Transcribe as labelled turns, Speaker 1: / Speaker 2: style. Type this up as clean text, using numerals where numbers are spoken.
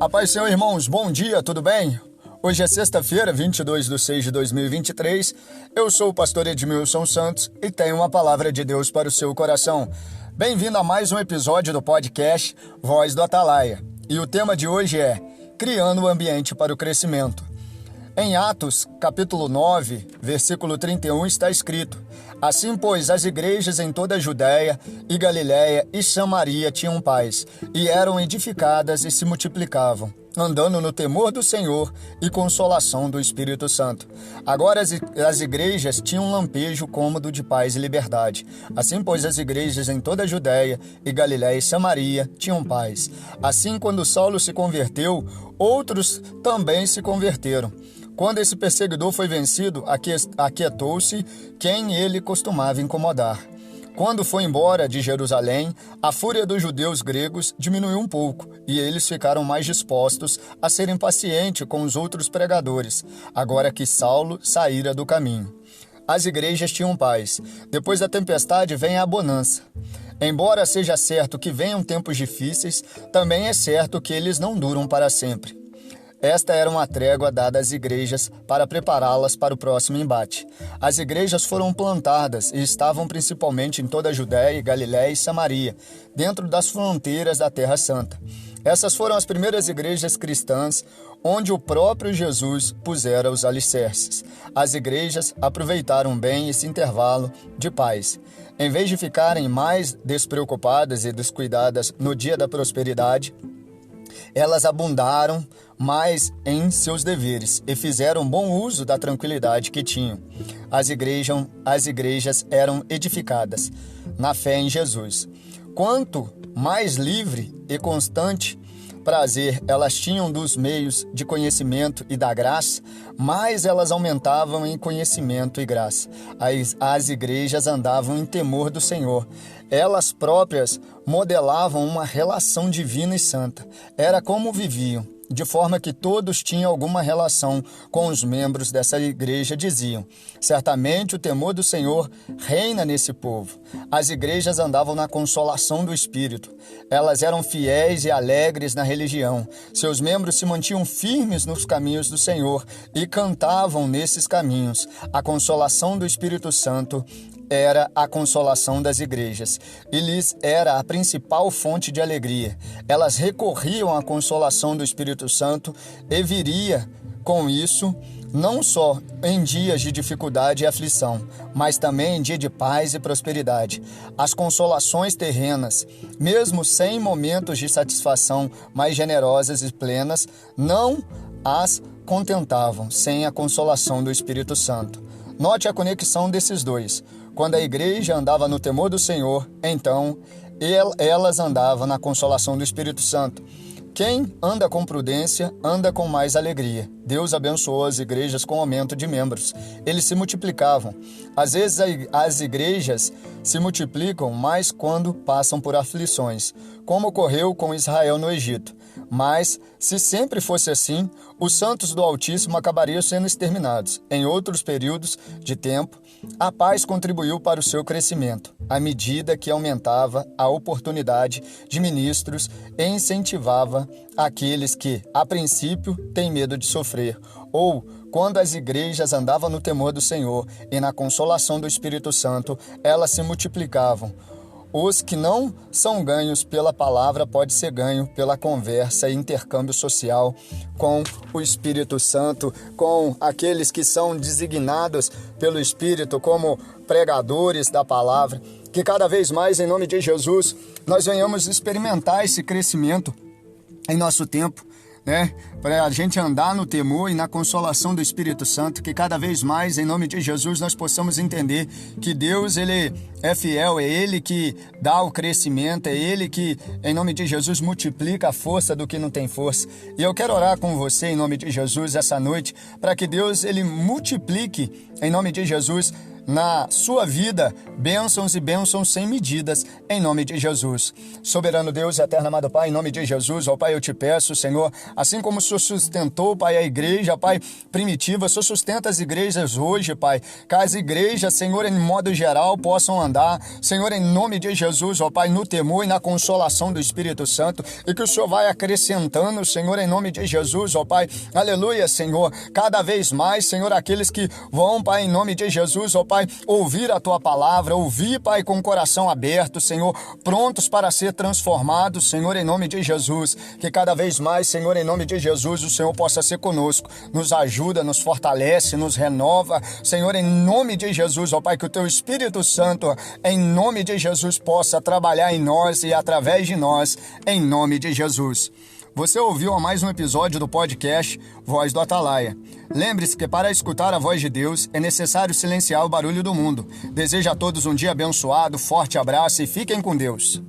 Speaker 1: A paz do Senhor, irmãos, bom dia, tudo bem? Hoje é sexta-feira, 22/6/2023. Eu sou o pastor Edmilson Santos e tenho uma palavra de Deus para o seu coração. Bem-vindo a mais um episódio do podcast Voz do Atalaia. E o tema de hoje é Criando o Ambiente para o Crescimento. Em Atos, capítulo 9, versículo 31, está escrito: Assim, pois, as igrejas em toda a Judéia e Galiléia e Samaria tinham paz, e eram edificadas e se multiplicavam, andando no temor do Senhor e consolação do Espírito Santo. Agora as igrejas tinham um lampejo cômodo de paz e liberdade. Assim, pois, as igrejas em toda a Judéia e Galiléia e Samaria tinham paz. Assim, quando Saulo se converteu, outros também se converteram. Quando esse perseguidor foi vencido, aquietou-se quem ele costumava incomodar. Quando foi embora de Jerusalém, a fúria dos judeus gregos diminuiu um pouco, e eles ficaram mais dispostos a serem pacientes com os outros pregadores, agora que Saulo saíra do caminho. As igrejas tinham paz. Depois da tempestade vem a bonança. Embora seja certo que venham tempos difíceis, também é certo que eles não duram para sempre. Esta era uma trégua dada às igrejas para prepará-las para o próximo embate. As igrejas foram plantadas e estavam principalmente em toda a Judéia, Galiléia e Samaria, dentro das fronteiras da Terra Santa. Essas foram as primeiras igrejas cristãs onde o próprio Jesus pusera os alicerces. As igrejas aproveitaram bem esse intervalo de paz. Em vez de ficarem mais despreocupadas e descuidadas no dia da prosperidade, elas abundaram mais em seus deveres e fizeram bom uso da tranquilidade que tinham. As igrejas eram edificadas na fé em Jesus. Quanto mais livre e constante prazer elas tinham dos meios de conhecimento e da graça, mais elas aumentavam em conhecimento e graça. As igrejas andavam em temor do Senhor. Elas próprias modelavam uma relação divina e santa. Era como viviam, de forma que todos tinham alguma relação com os membros dessa igreja, diziam: certamente o temor do Senhor reina nesse povo. As igrejas andavam na consolação do Espírito. Elas eram fiéis e alegres na religião. Seus membros se mantinham firmes nos caminhos do Senhor e cantavam nesses caminhos. A consolação do Espírito Santo era a consolação das igrejas e lhes era a principal fonte de alegria. Elas recorriam à consolação do Espírito Santo e viria com isso não só em dias de dificuldade e aflição, mas também em dia de paz e prosperidade. As consolações terrenas, mesmo sem momentos de satisfação mais generosas e plenas, não as contentavam sem a consolação do Espírito Santo. Note a conexão desses dois. Quando a igreja andava no temor do Senhor, então elas andavam na consolação do Espírito Santo. Quem anda com prudência, anda com mais alegria. Deus abençoou as igrejas com aumento de membros. Eles se multiplicavam. Às vezes as igrejas se multiplicam mais quando passam por aflições, como ocorreu com Israel no Egito. Mas, se sempre fosse assim, os santos do Altíssimo acabariam sendo exterminados. Em outros períodos de tempo, a paz contribuiu para o seu crescimento, à medida que aumentava a oportunidade de ministros e incentivava aqueles que, a princípio, têm medo de sofrer, ou quando as igrejas andavam no temor do Senhor e na consolação do Espírito Santo, elas se multiplicavam. Os que não são ganhos pela palavra pode ser ganho pela conversa e intercâmbio social com o Espírito Santo, com aqueles que são designados pelo Espírito como pregadores da palavra. Que cada vez mais, em nome de Jesus, nós venhamos experimentar esse crescimento em nosso tempo, para a gente andar no temor e na consolação do Espírito Santo, que cada vez mais, em nome de Jesus, nós possamos entender que Deus, Ele é fiel, é Ele que dá o crescimento, é Ele que, em nome de Jesus, multiplica a força do que não tem força. E eu quero orar com você, em nome de Jesus, essa noite, para que Deus, Ele multiplique, em nome de Jesus, na sua vida bênçãos e bênçãos sem medidas, em nome de Jesus. Soberano Deus e eterno amado Pai, em nome de Jesus, ó Pai, eu te peço, Senhor, assim como o Senhor sustentou, Pai, a igreja, Pai, primitiva, o Senhor sustenta as igrejas hoje, Pai, que as igrejas, Senhor, em modo geral, possam andar, Senhor, em nome de Jesus, ó Pai, no temor e na consolação do Espírito Santo, e que o Senhor vai acrescentando, Senhor, em nome de Jesus, ó Pai, aleluia, Senhor, cada vez mais, Senhor, aqueles que vão, Pai, em nome de Jesus, ó Pai, ouvir a Tua palavra, ouvir, Pai, com o coração aberto, Senhor, prontos para ser transformados, Senhor, em nome de Jesus, que cada vez mais, Senhor, em nome de Jesus, o Senhor possa ser conosco, nos ajuda, nos fortalece, nos renova, Senhor, em nome de Jesus, ó Pai, que o Teu Espírito Santo, em nome de Jesus, possa trabalhar em nós e através de nós, em nome de Jesus. Você ouviu a mais um episódio do podcast Voz do Atalaia. Lembre-se que para escutar a voz de Deus é necessário silenciar o barulho do mundo. Desejo a todos um dia abençoado, forte abraço e fiquem com Deus.